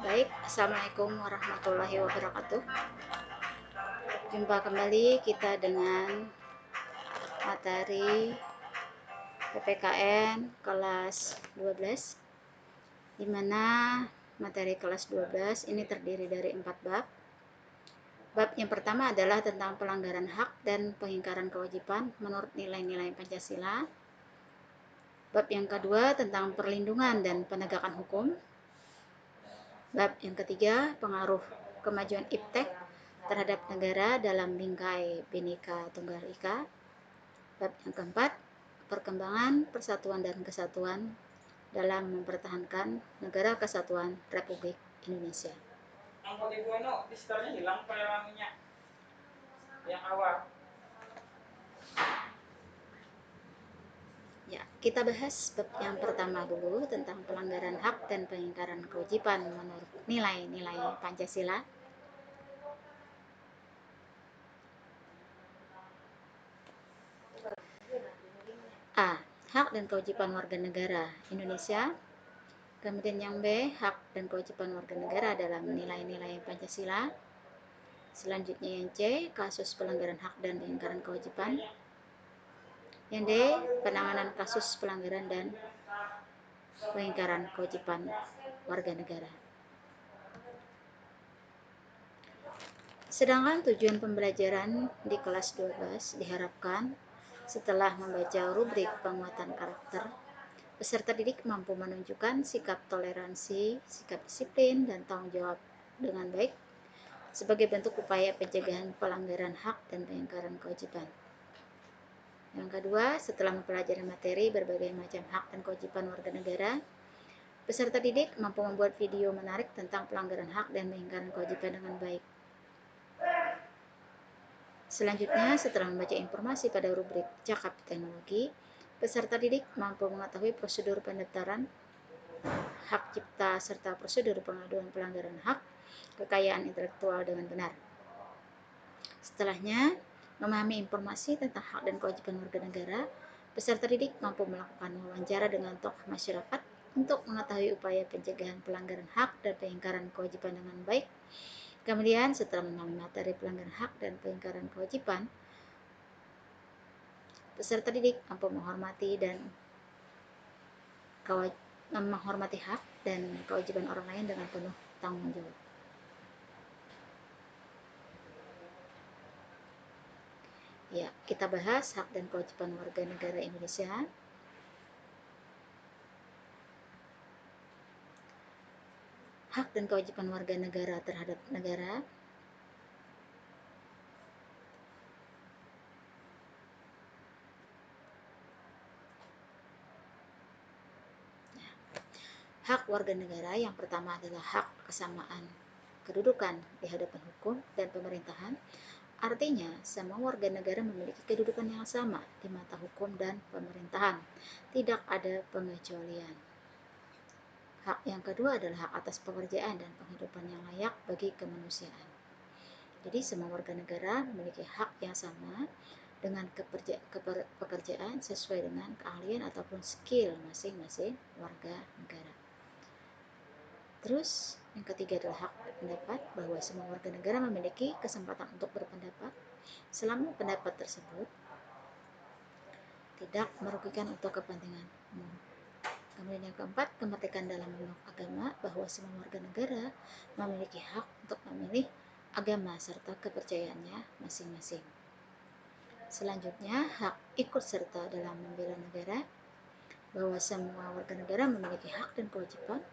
Baik, Assalamualaikum warahmatullahi wabarakatuh. Jumpa kembali kita dengan materi PPKN kelas 12, di mana materi kelas 12 ini terdiri dari 4 bab. Bab yang pertama adalah tentang pelanggaran hak dan pengingkaran kewajiban menurut nilai-nilai Pancasila. Bab yang kedua tentang perlindungan dan penegakan hukum. Bab yang ketiga, pengaruh kemajuan iptek terhadap negara dalam bingkai Bhinneka Tunggal Ika. Bab yang keempat, perkembangan persatuan dan kesatuan dalam mempertahankan Negara Kesatuan Republik Indonesia. Angkot ibu itu distarnya hilang penerangannya yang awal. Ya, kita bahas bab yang pertama dulu tentang pelanggaran hak dan pengingkaran kewajiban menurut nilai-nilai Pancasila. A. Hak dan kewajiban warga negara Indonesia. Kemudian yang B, hak dan kewajiban warga negara dalam nilai-nilai Pancasila. Selanjutnya yang C, kasus pelanggaran hak dan pengingkaran kewajiban. Yang D, penanganan kasus pelanggaran dan pengingkaran kewajiban warga negara. Sedangkan tujuan pembelajaran di kelas 12 diharapkan setelah membaca rubrik penguatan karakter, peserta didik mampu menunjukkan sikap toleransi, sikap disiplin, dan tanggung jawab dengan baik sebagai bentuk upaya pencegahan pelanggaran hak dan pengingkaran kewajiban. Yang kedua, setelah mempelajari materi berbagai macam hak dan kewajiban warga negara, peserta didik mampu membuat video menarik tentang pelanggaran hak dan pengingkaran kewajiban dengan baik. Selanjutnya, setelah membaca informasi pada rubrik Cakap Teknologi, peserta didik mampu mengetahui prosedur pendaftaran hak cipta serta prosedur pengaduan pelanggaran hak kekayaan intelektual dengan benar. Setelahnya, memahami informasi tentang hak dan kewajiban warga negara, peserta didik mampu melakukan wawancara dengan tokoh masyarakat untuk mengetahui upaya pencegahan pelanggaran hak dan pengingkaran kewajiban dengan baik. Kemudian, setelah memahami materi pelanggaran hak dan pengingkaran kewajiban, peserta didik mampu menghormati hak dan kewajiban orang lain dengan penuh tanggung jawab. Ya, kita bahas hak dan kewajiban warga negara Indonesia. Hak dan kewajiban warga negara terhadap negara. Hak warga negara yang pertama adalah hak kesamaan kedudukan di hadapan hukum dan pemerintahan. Artinya, semua warga negara memiliki kedudukan yang sama di mata hukum dan pemerintahan. Tidak ada pengecualian. Hak yang kedua adalah hak atas pekerjaan dan penghidupan yang layak bagi kemanusiaan. Jadi, semua warga negara memiliki hak yang sama dengan pekerjaan sesuai dengan keahlian ataupun skill masing-masing warga negara. Terus, yang ketiga adalah hak berpendapat, bahwa semua warga negara memiliki kesempatan untuk berpendapat selama pendapat tersebut tidak merugikan untuk kepentingan umum. Kemudian yang keempat, kemerdekaan dalam memeluk agama, bahwa semua warga negara memiliki hak untuk memilih agama serta kepercayaannya masing-masing. Selanjutnya, hak ikut serta dalam membela negara, bahwa semua warga negara memiliki hak dan kewajiban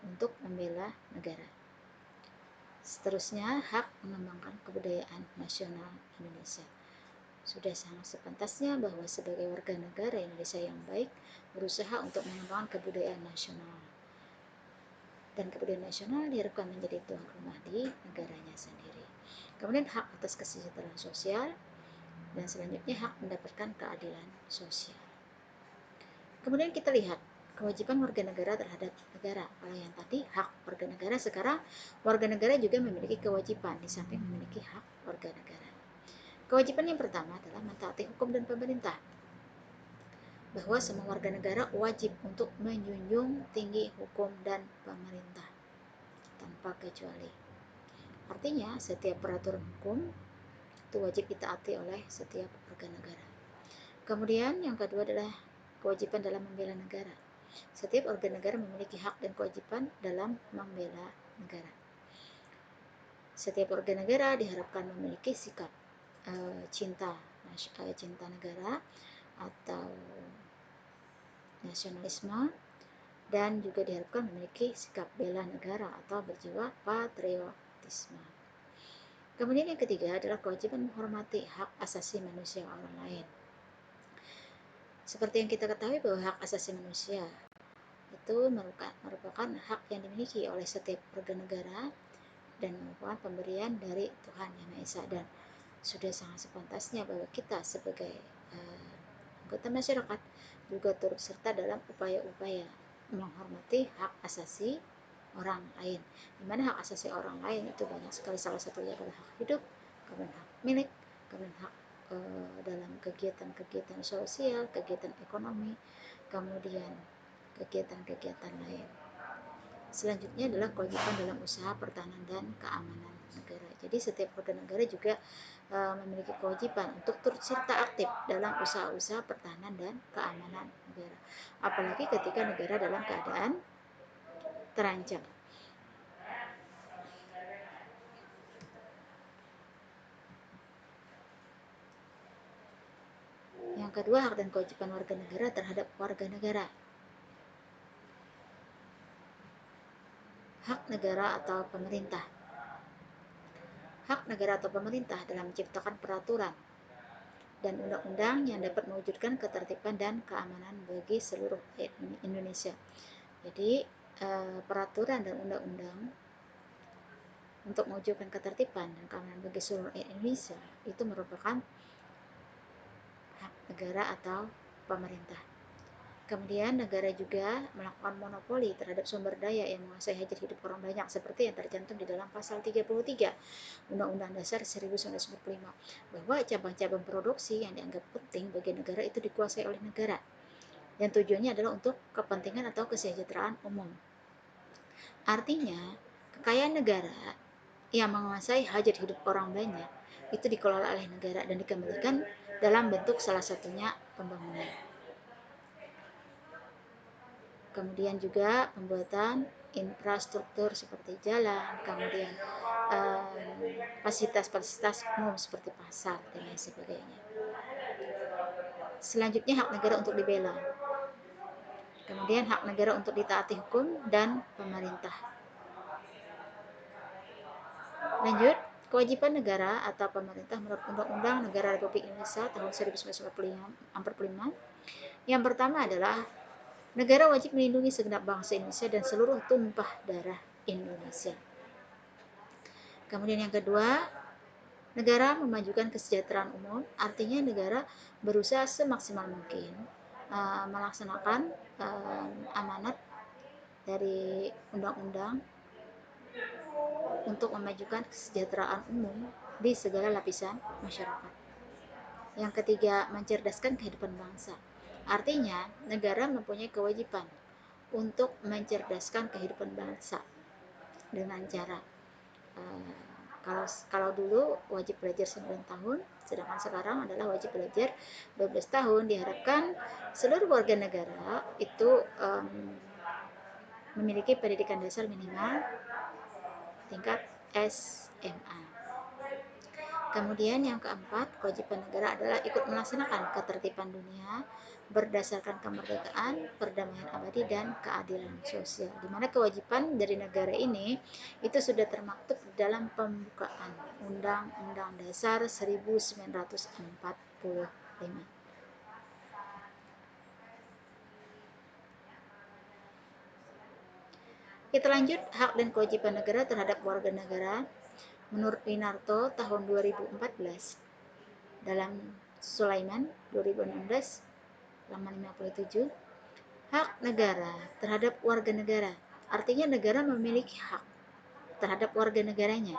untuk membela negara. Seterusnya, hak mengembangkan kebudayaan nasional Indonesia. Sudah sangat sepantasnya bahwa sebagai warga negara Indonesia yang baik berusaha untuk mengembangkan kebudayaan nasional. Dan kebudayaan nasional diharapkan menjadi tuan rumah di negaranya sendiri. Kemudian hak atas kesejahteraan sosial, dan selanjutnya hak mendapatkan keadilan sosial. Kemudian kita lihat kewajiban warga negara terhadap negara. Kalau yang tadi hak warga negara, sekarang warga negara juga memiliki kewajiban di samping memiliki hak warga negara. Kewajiban yang pertama adalah mentaati hukum dan pemerintah, bahwa semua warga negara wajib untuk menjunjung tinggi hukum dan pemerintah tanpa tanpa kecuali. Artinya, setiap peraturan hukum itu wajib ditaati oleh setiap warga negara. Kemudian yang kedua adalah kewajiban dalam membela negara. Setiap warga negara memiliki hak dan kewajiban dalam membela negara. Setiap warga negara diharapkan memiliki sikap cinta negara atau nasionalisme, dan juga diharapkan memiliki sikap bela negara atau berjiwa patriotisme. Kemudian yang ketiga adalah kewajiban menghormati hak asasi manusia orang lain. Seperti yang kita ketahui bahwa hak asasi manusia itu merupakan hak yang dimiliki oleh setiap warga negara dan merupakan pemberian dari Tuhan Yang Maha Esa, dan sudah sangat sepantasnya bahwa kita sebagai anggota masyarakat juga turut serta dalam upaya-upaya menghormati hak asasi orang lain, di mana hak asasi orang lain itu banyak sekali. Salah satunya adalah hak hidup, kemudian hak milik, kemudian hak dalam kegiatan-kegiatan sosial, kegiatan ekonomi, kemudian kegiatan-kegiatan lain. Selanjutnya adalah kewajiban dalam usaha pertahanan dan keamanan negara. Jadi setiap warga negara juga memiliki kewajiban untuk turut serta aktif dalam usaha-usaha pertahanan dan keamanan negara. Apalagi ketika negara dalam keadaan terancam. Yang kedua, hak dan kewajiban warga negara terhadap warga negara. Hak negara atau pemerintah. Hak negara atau pemerintah dalam menciptakan peraturan dan undang-undang yang dapat mewujudkan ketertiban dan keamanan bagi seluruh Indonesia. Jadi peraturan dan undang-undang untuk mewujudkan ketertiban dan keamanan bagi seluruh Indonesia itu merupakan hak negara atau pemerintah. Kemudian negara juga melakukan monopoli terhadap sumber daya yang menguasai hajat hidup orang banyak, seperti yang tercantum di dalam pasal 33 Undang-Undang Dasar 1945, bahwa cabang-cabang produksi yang dianggap penting bagi negara itu dikuasai oleh negara, dan tujuannya adalah untuk kepentingan atau kesejahteraan umum. Artinya, kekayaan negara yang menguasai hajat hidup orang banyak itu dikelola oleh negara dan dikembalikan dalam bentuk salah satunya pembangunan. Kemudian juga pembuatan infrastruktur seperti jalan, kemudian fasilitas-fasilitas umum seperti pasar dan lain sebagainya. Selanjutnya, hak negara untuk dibela. Kemudian hak negara untuk ditaati hukum dan pemerintah. Lanjut, kewajiban negara atau pemerintah menurut Undang-Undang Negara Republik Indonesia tahun 1945. Yang pertama adalah negara wajib melindungi segenap bangsa Indonesia dan seluruh tumpah darah Indonesia. Kemudian yang kedua, negara memajukan kesejahteraan umum, artinya negara berusaha semaksimal mungkin melaksanakan amanat dari undang-undang untuk memajukan kesejahteraan umum di segala lapisan masyarakat. Yang ketiga, mencerdaskan kehidupan bangsa. Artinya, negara mempunyai kewajiban untuk mencerdaskan kehidupan bangsa dengan cara kalau dulu wajib belajar 9 tahun, sedangkan sekarang adalah wajib belajar 12 tahun. Diharapkan seluruh warga negara itu memiliki pendidikan dasar minimal tingkat SMA. Kemudian yang keempat, kewajiban negara adalah ikut melaksanakan ketertiban dunia berdasarkan kemerdekaan, perdamaian abadi, dan keadilan sosial. Di mana kewajiban dari negara ini itu sudah termaktub dalam pembukaan Undang-Undang Dasar 1945. Kita lanjut, hak dan kewajiban negara terhadap warga negara. Menurut Winarto tahun 2014 dalam Sulaiman 2016 halaman 57, hak negara terhadap warga negara, artinya negara memiliki hak terhadap warga negaranya.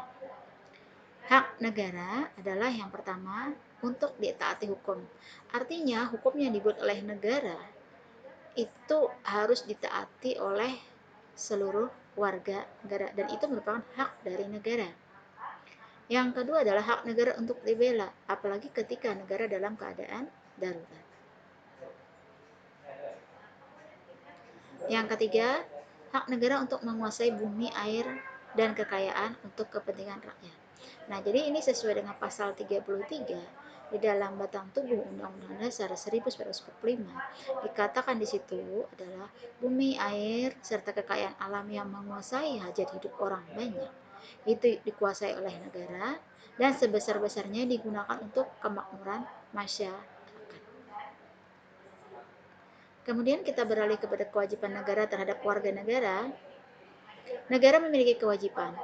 Hak negara adalah yang pertama untuk ditaati hukum, artinya hukum yang dibuat oleh negara itu harus ditaati oleh seluruh warga negara, dan itu merupakan hak dari negara. Yang kedua adalah hak negara untuk dibela, apalagi ketika negara dalam keadaan darurat. Yang ketiga, hak negara untuk menguasai bumi, air, dan kekayaan untuk kepentingan rakyat. Nah, jadi ini sesuai dengan pasal 33 di dalam batang tubuh Undang-Undang Dasar 1945, dikatakan di situ adalah bumi, air, serta kekayaan alam yang menguasai hajat hidup orang banyak itu dikuasai oleh negara dan sebesar-besarnya digunakan untuk kemakmuran masyarakat. Kemudian kita beralih kepada kewajiban negara terhadap warga negara. Negara memiliki kewajiban.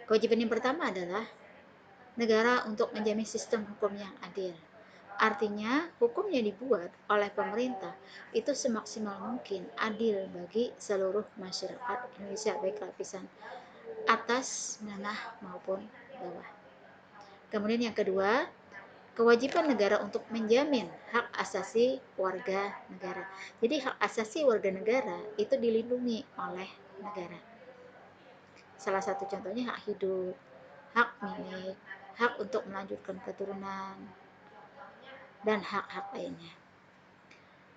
Kewajiban yang pertama adalah negara untuk menjamin sistem hukum yang adil. Artinya, hukum yang dibuat oleh pemerintah itu semaksimal mungkin adil bagi seluruh masyarakat Indonesia, baik lapisan atas, menengah, maupun bawah. Kemudian yang kedua, kewajiban negara untuk menjamin hak asasi warga negara. Jadi hak asasi warga negara itu dilindungi oleh negara. Salah satu contohnya hak hidup, hak milik, hak untuk melanjutkan keturunan, dan hak-hak lainnya.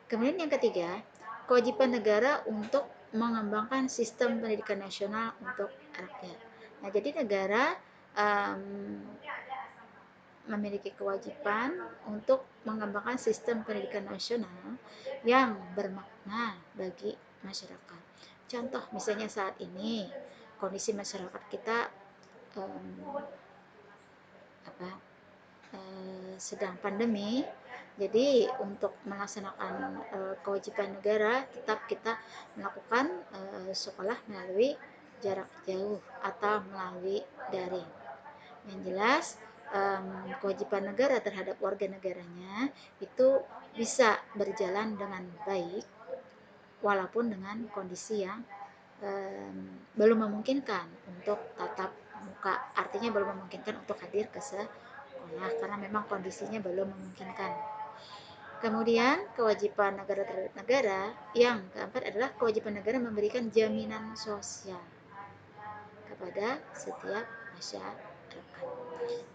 Kemudian yang ketiga, kewajiban negara untuk mengembangkan sistem pendidikan nasional untuk rakyat. Nah, jadi negara memiliki kewajiban untuk mengembangkan sistem pendidikan nasional yang bermakna bagi masyarakat. Contoh misalnya saat ini kondisi masyarakat kita sedang pandemi, jadi untuk melaksanakan kewajiban negara tetap kita melakukan sekolah melalui jarak jauh atau melalui daring. Yang jelas kewajiban negara terhadap warga negaranya itu bisa berjalan dengan baik walaupun dengan kondisi yang belum memungkinkan untuk tatap muka, artinya belum memungkinkan untuk hadir ke sekolah karena memang kondisinya belum memungkinkan. Kemudian kewajiban negara terhadap negara yang keempat adalah kewajiban negara memberikan jaminan sosial kepada setiap masyarakat.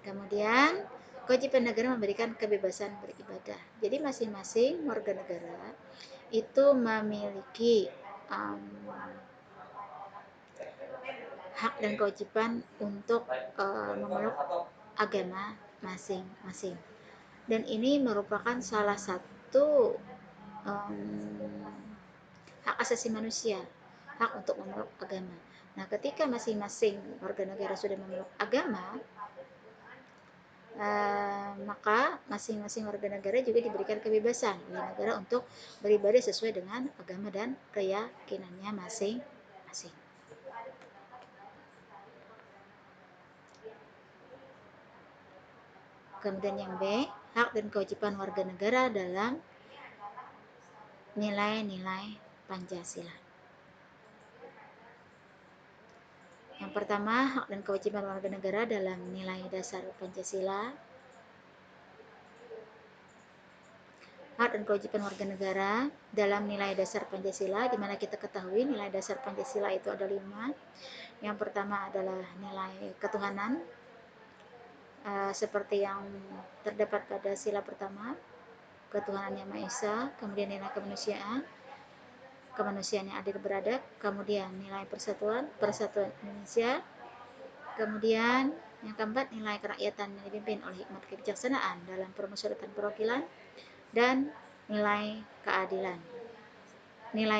Kemudian kewajiban negara memberikan kebebasan beribadah. Jadi masing-masing warga negara itu memiliki hak dan kewajiban untuk memeluk agama masing-masing. Dan ini merupakan salah satu hak asasi manusia, hak untuk memeluk agama. Nah, ketika masing-masing warga negara sudah memeluk agama, maka masing-masing warga negara juga diberikan kebebasan oleh negara untuk beribadah sesuai dengan agama dan keyakinannya masing-masing. Kemudian yang B, hak dan kewajiban warga negara dalam nilai-nilai Pancasila. Yang pertama, hak dan kewajiban warga negara dalam nilai dasar Pancasila. Hak dan kewajiban warga negara dalam nilai dasar Pancasila, di mana kita ketahui nilai dasar Pancasila itu ada 5. Yang pertama adalah nilai ketuhanan, seperti yang terdapat pada sila pertama, ketuhanan yang Maha Esa. Kemudian nilai kemanusiaan yang adil beradab. Kemudian nilai persatuan Indonesia. Kemudian yang keempat, nilai kerakyatan yang dipimpin oleh hikmat kebijaksanaan dalam permusyawaratan perwakilan. Dan nilai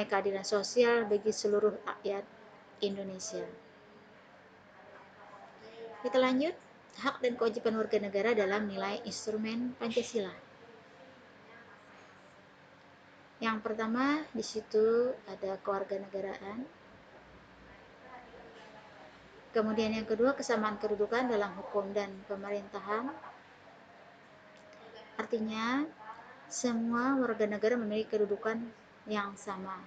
keadilan sosial bagi seluruh rakyat Indonesia. Kita lanjut, hak dan kewajiban warga negara dalam nilai instrumen Pancasila. Yang pertama di situ ada kewarganegaraan. Kemudian yang kedua, kesamaan kedudukan dalam hukum dan pemerintahan. Artinya semua warga negara memiliki kedudukan yang sama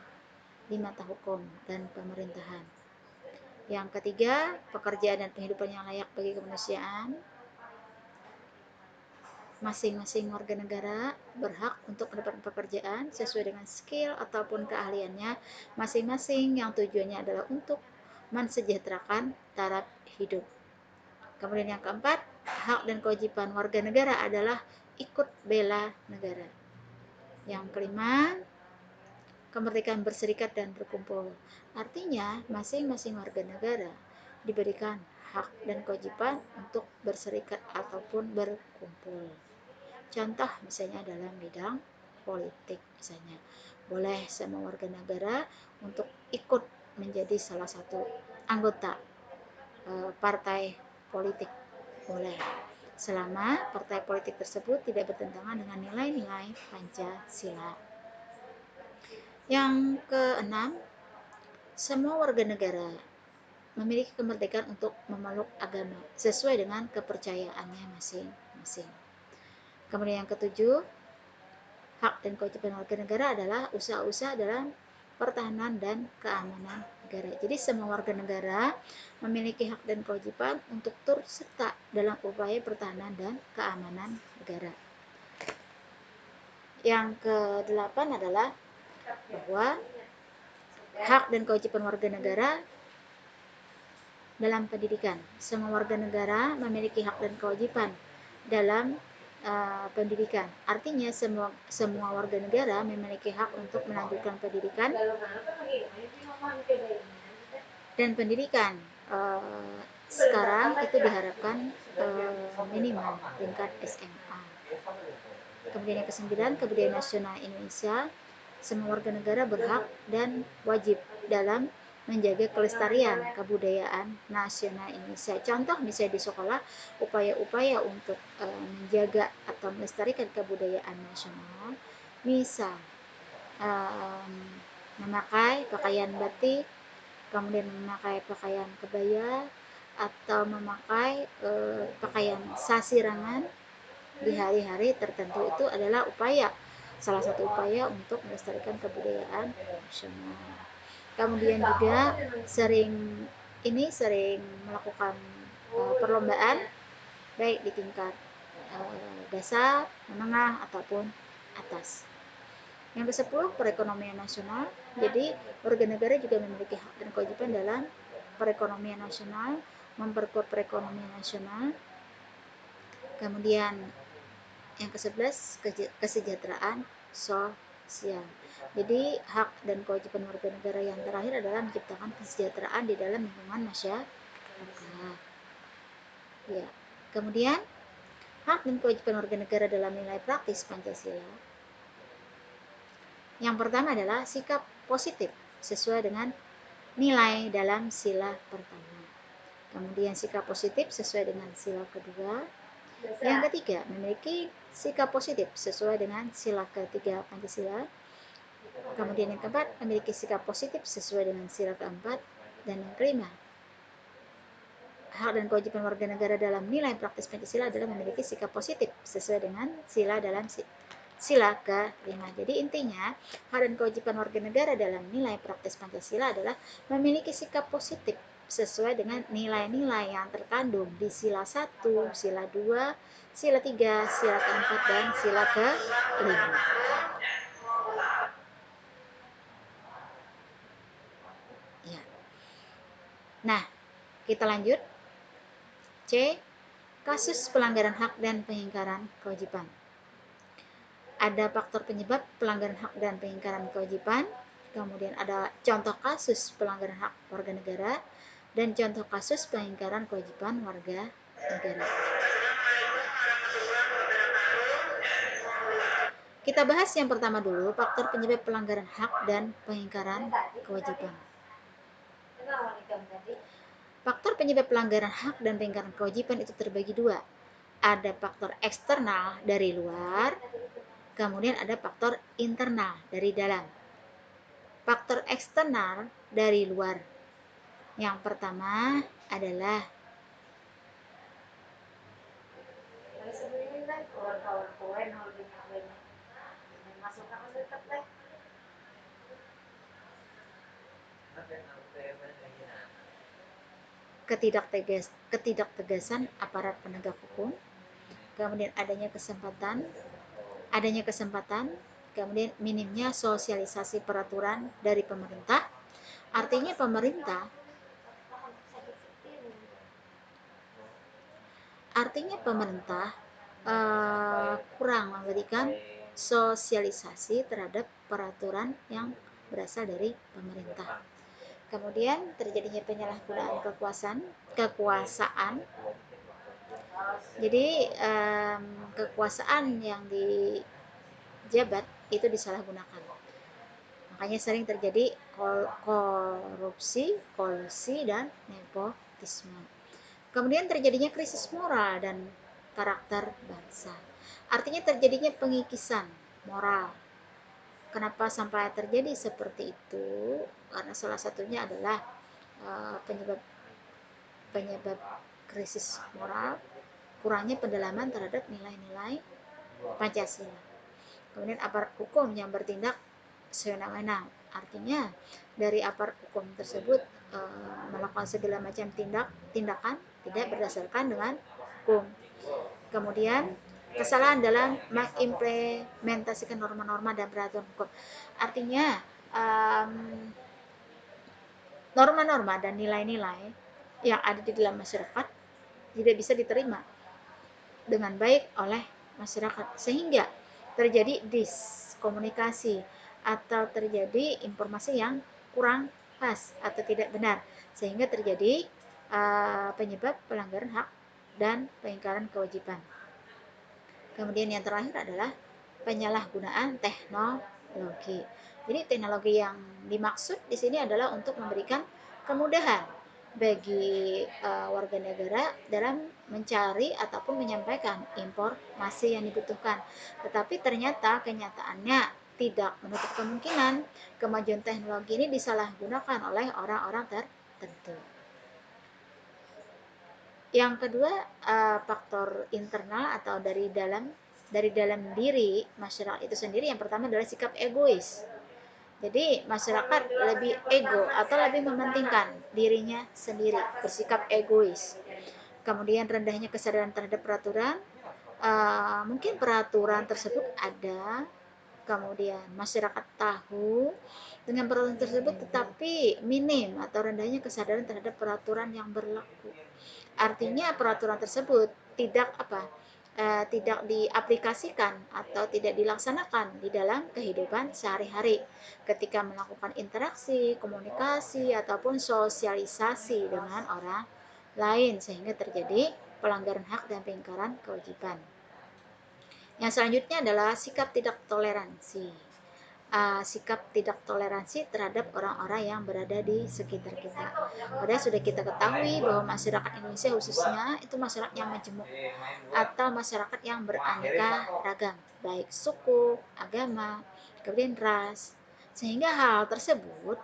di mata hukum dan pemerintahan. Yang ketiga, pekerjaan dan penghidupan yang layak bagi kemanusiaan. Masing-masing warga negara berhak untuk mendapatkan pekerjaan sesuai dengan skill ataupun keahliannya masing-masing yang tujuannya adalah untuk mensejahterakan taraf hidup. Kemudian yang keempat, hak dan kewajiban warga negara adalah ikut bela negara. Yang kelima, kemerdekaan berserikat dan berkumpul. Artinya, masing-masing warga negara diberikan hak dan kewajiban untuk berserikat ataupun berkumpul. Contoh misalnya dalam bidang politik misalnya. Boleh semua warga negara untuk ikut menjadi salah satu anggota partai politik. Boleh. Selama partai politik tersebut tidak bertentangan dengan nilai-nilai Pancasila. Yang keenam, semua warga negara memiliki kemerdekaan untuk memeluk agama sesuai dengan kepercayaannya masing-masing. Kemudian yang ketujuh, hak dan kewajiban warga negara adalah usaha-usaha dalam pertahanan dan keamanan negara. Jadi semua warga negara memiliki hak dan kewajiban untuk turut serta dalam upaya pertahanan dan keamanan negara. Yang kedelapan adalah bahwa hak dan kewajiban warga negara dalam pendidikan. Semua warga negara memiliki hak dan kewajiban dalam pendidikan. Artinya semua warga negara memiliki hak untuk melanjutkan pendidikan dan pendidikan sekarang itu diharapkan minimal tingkat SMA. Kemudian yang kesembilan, kebudayaan nasional Indonesia. Semua warga negara berhak dan wajib dalam menjaga kelestarian kebudayaan nasional Indonesia. Contoh misalnya di sekolah, upaya-upaya untuk menjaga atau melestarikan kebudayaan nasional, misal memakai pakaian batik, kemudian memakai pakaian kebaya, atau memakai pakaian sasirangan di hari-hari tertentu. Itu adalah salah satu upaya untuk melestarikan kebudayaan nasional. Kemudian juga sering melakukan perlombaan baik di tingkat dasar, menengah ataupun atas. Yang ke-10, perekonomian nasional. Jadi warga negara juga memiliki hak dan kewajiban dalam perekonomian nasional, memperkuat perekonomian nasional. Kemudian yang ke-11, kesejahteraan sosial. Jadi hak dan kewajiban warga negara yang terakhir adalah menciptakan kesejahteraan di dalam lingkungan masyarakat. Ya. Kemudian hak dan kewajiban warga negara dalam nilai praktis Pancasila. Yang pertama adalah sikap positif sesuai dengan nilai dalam sila pertama. Kemudian sikap positif sesuai dengan sila kedua. Yang ketiga, memiliki sikap positif sesuai dengan sila ketiga Pancasila. Kemudian yang keempat, memiliki sikap positif sesuai dengan sila keempat. Dan yang kelima, hak dan kewajiban warga negara dalam nilai praktis Pancasila adalah memiliki sikap positif sesuai dengan sila dalam sila kelima. Jadi intinya, hak dan kewajiban warga negara dalam nilai praktis Pancasila adalah memiliki sikap positif sesuai dengan nilai-nilai yang terkandung di sila 1, sila 2, sila 3, sila keempat, dan sila kelima. Ya. Nah, kita lanjut. C. Kasus pelanggaran hak dan pengingkaran kewajiban. Ada faktor penyebab pelanggaran hak dan pengingkaran kewajiban, kemudian ada contoh kasus pelanggaran hak warga negara, dan contoh kasus pengingkaran kewajiban warga negara. Kita bahas yang pertama dulu, faktor penyebab pelanggaran hak dan pengingkaran kewajiban. Faktor penyebab pelanggaran hak dan pengingkaran kewajiban itu terbagi dua. Ada faktor eksternal dari luar, kemudian ada faktor internal dari dalam. Faktor eksternal dari luar. Yang pertama adalah ketidaktegasan aparat penegak hukum. kemudian adanya kesempatan, kemudian minimnya sosialisasi peraturan dari pemerintah. Artinya pemerintah kurang memberikan sosialisasi terhadap peraturan yang berasal dari pemerintah. Kemudian terjadinya penyalahgunaan kekuasaan. Jadi kekuasaan yang dijabat itu disalahgunakan. Makanya sering terjadi korupsi, kolusi, dan nepotisme. Kemudian terjadinya krisis moral dan karakter bangsa. Artinya terjadinya pengikisan moral. Kenapa sampai terjadi seperti itu? Karena salah satunya adalah penyebab krisis moral, kurangnya pendalaman terhadap nilai-nilai Pancasila. Kemudian aparat hukum yang bertindak sewenang-wenang. Artinya dari aparat hukum tersebut melakukan segala macam tindakan tidak berdasarkan dengan hukum. Kemudian kesalahan dalam mengimplementasikan norma-norma dan peraturan hukum. Artinya norma-norma dan nilai-nilai yang ada di dalam masyarakat tidak bisa diterima dengan baik oleh masyarakat, sehingga terjadi diskomunikasi atau terjadi informasi yang kurang pas atau tidak benar, sehingga terjadi penyebab pelanggaran hak dan pengingkaran kewajiban. Kemudian yang terakhir adalah penyalahgunaan teknologi. Jadi teknologi yang dimaksud di sini adalah untuk memberikan kemudahan bagi warga negara dalam mencari ataupun menyampaikan informasi yang dibutuhkan. Tetapi ternyata kenyataannya tidak menutup kemungkinan kemajuan teknologi ini disalahgunakan oleh orang-orang tertentu. Yang kedua, faktor internal atau dari dalam diri masyarakat itu sendiri. Yang pertama adalah sikap egois. Jadi masyarakat lebih ego atau lebih mementingkan dirinya sendiri, bersikap egois. Kemudian rendahnya kesadaran terhadap peraturan. Mungkin peraturan tersebut ada, kemudian masyarakat tahu dengan peraturan tersebut, tetapi minim atau rendahnya kesadaran terhadap peraturan yang berlaku. Artinya peraturan tersebut tidak diaplikasikan atau tidak dilaksanakan di dalam kehidupan sehari-hari ketika melakukan interaksi, komunikasi, ataupun sosialisasi dengan orang lain, sehingga terjadi pelanggaran hak dan pengingkaran kewajiban. Yang selanjutnya adalah sikap tidak toleransi. Sikap tidak toleransi terhadap orang-orang yang berada di sekitar kita. Padahal sudah kita ketahui bahwa masyarakat Indonesia khususnya itu masyarakat yang majemuk atau masyarakat yang beraneka ragam, baik suku, agama, kemudian ras. Sehingga hal tersebut,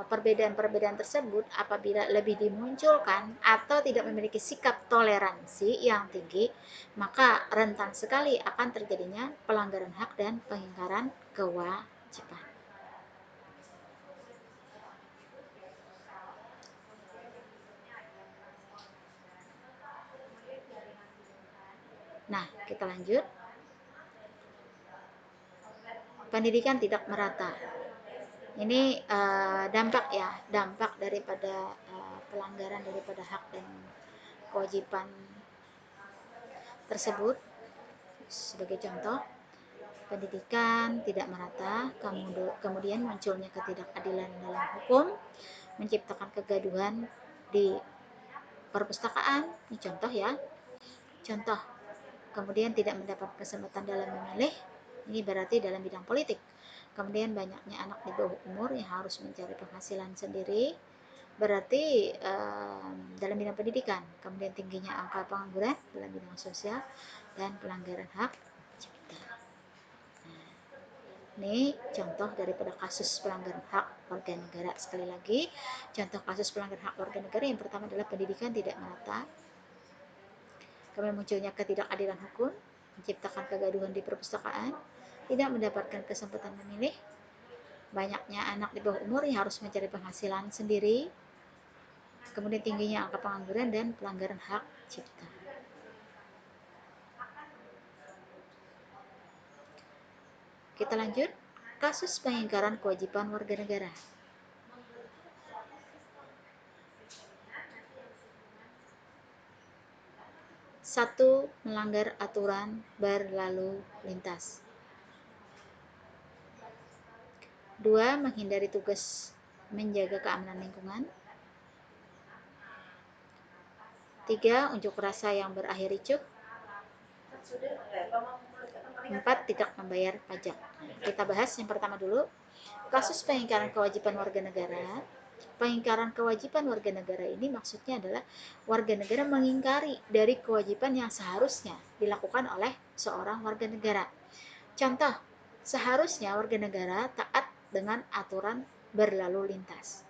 perbedaan-perbedaan tersebut apabila lebih dimunculkan atau tidak memiliki sikap toleransi yang tinggi, maka rentan sekali akan terjadinya pelanggaran hak dan pengingkaran kewajiban. Nah, kita lanjut. Pendidikan tidak merata. Ini dampak daripada pelanggaran daripada hak dan kewajiban tersebut. Sebagai contoh, pendidikan tidak merata, kemudian munculnya ketidakadilan dalam hukum, menciptakan kegaduhan di perpustakaan. Ini contoh ya. Contoh, kemudian tidak mendapat kesempatan dalam memilih. Ini berarti dalam bidang politik. Kemudian banyaknya anak di bawah umur yang harus mencari penghasilan sendiri, berarti dalam bidang pendidikan. Kemudian tingginya angka pengangguran dalam bidang sosial dan pelanggaran hak cipta. Ini contoh daripada kasus pelanggaran hak warga negara. Sekali lagi, contoh kasus pelanggaran hak warga negara yang pertama adalah pendidikan tidak merata, kemudian munculnya ketidakadilan hukum, menciptakan kegaduhan di perpustakaan, tidak mendapatkan kesempatan memilih, banyaknya anak di bawah umur yang harus mencari penghasilan sendiri, kemudian tingginya angka pengangguran dan pelanggaran hak cipta. kita lanjut. Kasus pengingkaran kewajiban warga negara. Satu, melanggar aturan berlalu lintas. 2, menghindari tugas menjaga keamanan lingkungan. 3, unjuk rasa yang berakhir ricuh. 4, tidak membayar pajak. Kita bahas yang pertama dulu. Kasus pengingkaran kewajiban warga negara. Pengingkaran kewajiban warga negara ini maksudnya adalah warga negara mengingkari dari kewajiban yang seharusnya dilakukan oleh seorang warga negara. Contoh, seharusnya warga negara taat dengan aturan berlalu lintas.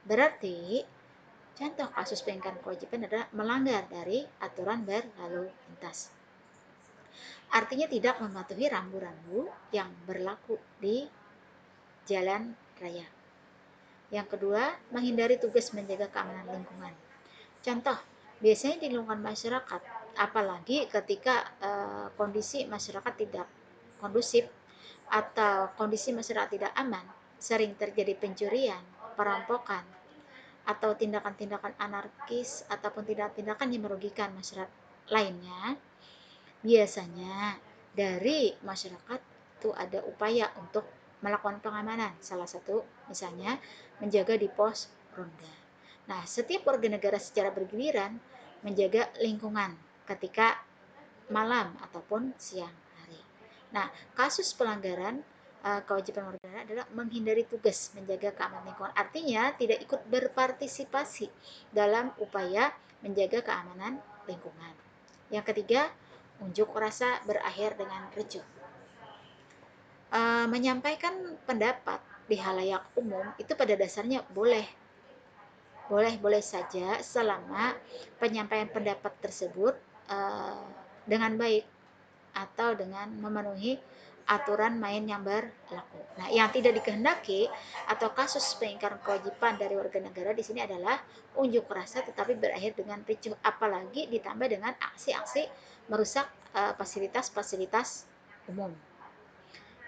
Berarti contoh kasus pengingkaran kewajiban adalah melanggar dari aturan berlalu lintas. Artinya tidak mematuhi rambu-rambu yang berlaku di jalan raya. Yang kedua, menghindari tugas menjaga keamanan lingkungan. Contoh, biasanya di lingkungan masyarakat, apalagi ketika kondisi masyarakat tidak kondusif atau kondisi masyarakat tidak aman, sering terjadi pencurian, perampokan, atau tindakan-tindakan anarkis ataupun tindakan-tindakan yang merugikan masyarakat lainnya. Biasanya dari masyarakat itu ada upaya untuk melakukan pengamanan. Salah satu misalnya menjaga di pos ronda. Nah, setiap warga negara secara bergiliran menjaga lingkungan ketika malam ataupun siang hari. Nah, kasus pelanggaran kewajiban warga negara adalah menghindari tugas menjaga keamanan lingkungan. Artinya tidak ikut berpartisipasi dalam upaya menjaga keamanan lingkungan. Yang ketiga, unjuk rasa berakhir dengan ricuh. Menyampaikan pendapat di halayak umum itu pada dasarnya boleh saja selama penyampaian pendapat tersebut dengan baik atau dengan memenuhi aturan main yang berlaku. Nah, yang tidak dikehendaki atau kasus pengingkaran kewajiban dari warga negara di sini adalah unjuk rasa tetapi berakhir dengan ricuh, apalagi ditambah dengan aksi-aksi merusak fasilitas-fasilitas umum.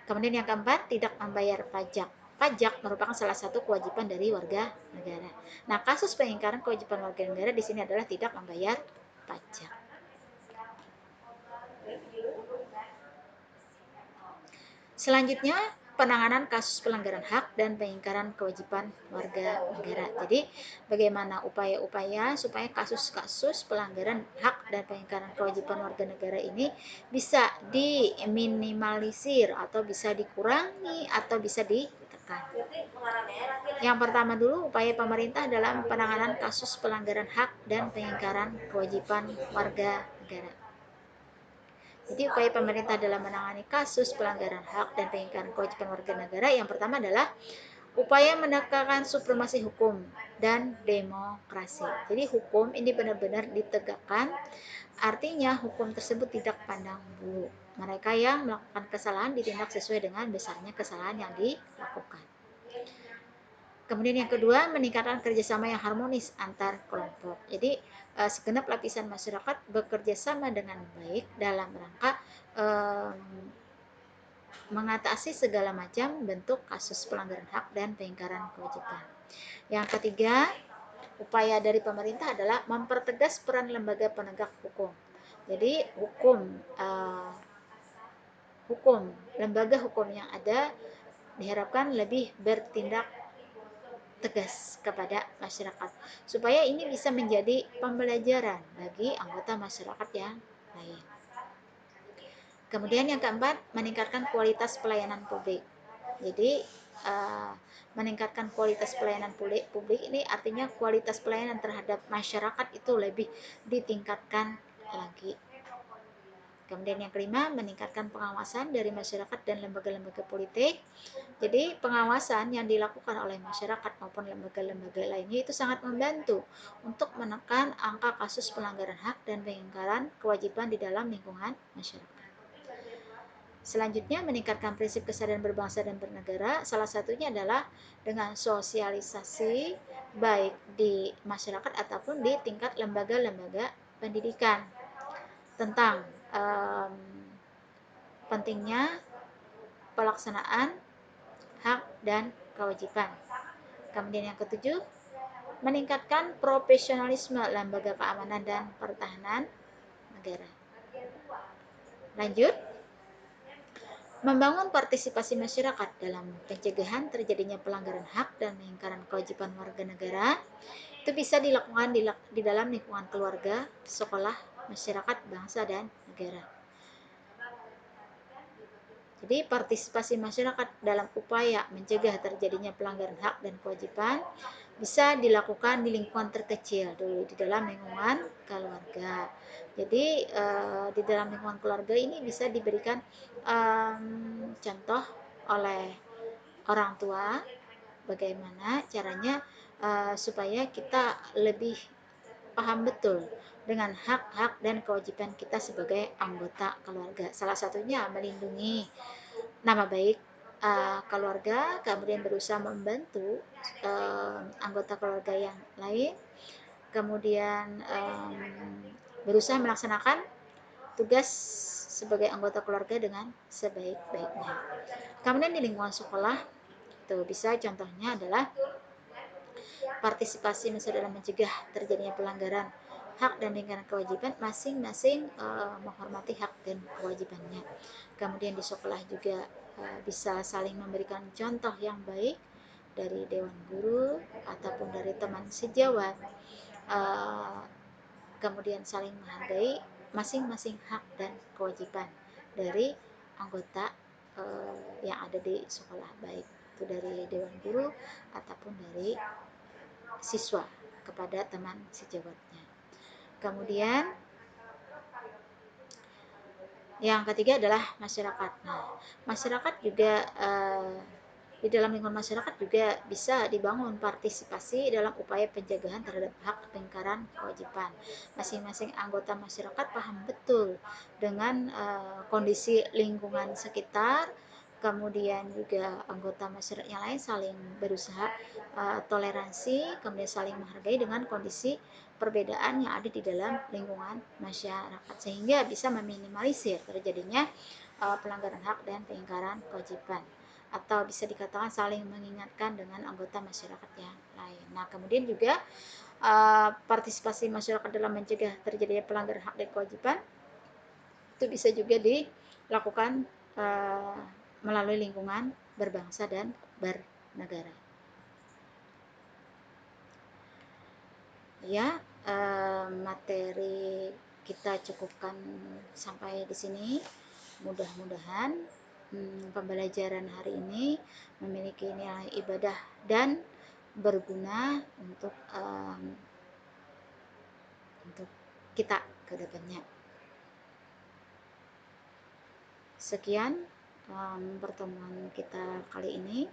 Kemudian yang keempat, tidak membayar pajak. Pajak merupakan salah satu kewajiban dari warga negara. Nah, kasus pengingkaran kewajiban warga negara di sini adalah tidak membayar pajak. Selanjutnya, penanganan kasus pelanggaran hak dan pengingkaran kewajiban warga negara. Jadi, bagaimana upaya-upaya supaya kasus-kasus pelanggaran hak dan pengingkaran kewajiban warga negara ini bisa diminimalisir atau bisa dikurangi atau bisa ditekan. Yang pertama dulu, upaya pemerintah dalam penanganan kasus pelanggaran hak dan pengingkaran kewajiban warga negara. Jadi upaya pemerintah dalam menangani kasus pelanggaran hak dan pengingkaran kewajiban warga negara yang pertama adalah upaya menegakkan supremasi hukum dan demokrasi. Jadi hukum ini benar-benar ditegakkan, artinya hukum tersebut tidak pandang bulu. Mereka yang melakukan kesalahan ditindak sesuai dengan besarnya kesalahan yang dilakukan. Kemudian yang kedua, meningkatkan kerjasama yang harmonis antar kelompok. Jadi segenap lapisan masyarakat bekerja sama dengan baik dalam rangka mengatasi segala macam bentuk kasus pelanggaran hak dan pengingkaran kewajiban. Yang ketiga, upaya dari pemerintah adalah mempertegas peran lembaga penegak hukum. Jadi lembaga hukum yang ada diharapkan lebih bertindak tegas kepada masyarakat supaya ini bisa menjadi pembelajaran bagi anggota masyarakat yang lain. Kemudian yang keempat, meningkatkan kualitas pelayanan publik. Jadi meningkatkan kualitas pelayanan publik ini artinya kualitas pelayanan terhadap masyarakat itu lebih ditingkatkan lagi. Kemudian yang kelima, meningkatkan pengawasan dari masyarakat dan lembaga-lembaga politik. Jadi pengawasan yang dilakukan oleh masyarakat maupun lembaga-lembaga lainnya itu sangat membantu untuk menekan angka kasus pelanggaran hak dan pengingkaran kewajiban di dalam lingkungan masyarakat. Selanjutnya, meningkatkan prinsip kesadaran berbangsa dan bernegara. Salah satunya adalah dengan sosialisasi baik di masyarakat ataupun di tingkat lembaga-lembaga pendidikan tentang pentingnya pelaksanaan hak dan kewajiban. Kemudian yang ketujuh, meningkatkan profesionalisme lembaga keamanan dan pertahanan negara. Lanjut, membangun partisipasi masyarakat dalam pencegahan terjadinya pelanggaran hak dan pengingkaran kewajiban warga negara. Itu bisa dilakukan di dalam lingkungan keluarga, sekolah, masyarakat, bangsa, dan negara. Jadi partisipasi masyarakat dalam upaya mencegah terjadinya pelanggaran hak dan kewajiban bisa dilakukan di lingkungan terkecil dulu, di dalam lingkungan keluarga. Jadi di dalam lingkungan keluarga ini bisa diberikan contoh oleh orang tua bagaimana caranya supaya kita lebih paham betul dengan hak-hak dan kewajiban kita sebagai anggota keluarga. Salah satunya melindungi nama baik keluarga, kemudian berusaha membantu anggota keluarga yang lain, kemudian berusaha melaksanakan tugas sebagai anggota keluarga dengan sebaik-baiknya. Kemudian di lingkungan sekolah, itu bisa contohnya adalah partisipasi misalnya dalam mencegah terjadinya pelanggaran hak dan lingkaran kewajiban, masing-masing menghormati hak dan kewajibannya. Kemudian di sekolah juga bisa saling memberikan contoh yang baik dari dewan guru ataupun dari teman sejawat, kemudian saling menghargai masing-masing hak dan kewajiban dari anggota yang ada di sekolah, baik itu dari dewan guru ataupun dari siswa kepada teman sejawatnya. Kemudian yang ketiga adalah masyarakat. Nah, masyarakat juga di dalam lingkungan masyarakat juga bisa dibangun partisipasi dalam upaya pencegahan terhadap hak pengingkaran kewajiban. Masing-masing anggota masyarakat paham betul dengan kondisi lingkungan sekitar, kemudian juga anggota masyarakat yang lain saling berusaha toleransi, kemudian saling menghargai dengan kondisi perbedaan yang ada di dalam lingkungan masyarakat, sehingga bisa meminimalisir terjadinya pelanggaran hak dan pengingkaran kewajiban, atau bisa dikatakan saling mengingatkan dengan anggota masyarakat yang lain. Nah, kemudian juga partisipasi masyarakat dalam mencegah terjadinya pelanggaran hak dan kewajiban itu bisa juga dilakukan melalui lingkungan berbangsa dan bernegara. Ya, materi kita cukupkan sampai di sini. Mudah-mudahan pembelajaran hari ini memiliki nilai ibadah dan berguna untuk kita ke depannya. Sekian pertemuan kita kali ini.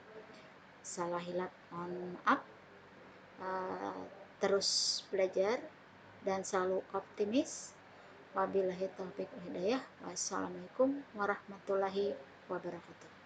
Salah hilap mohon maaf. Terus belajar dan selalu optimis. Wabillahi taufiq wal hidayah. Wassalamualaikum warahmatullahi wabarakatuh.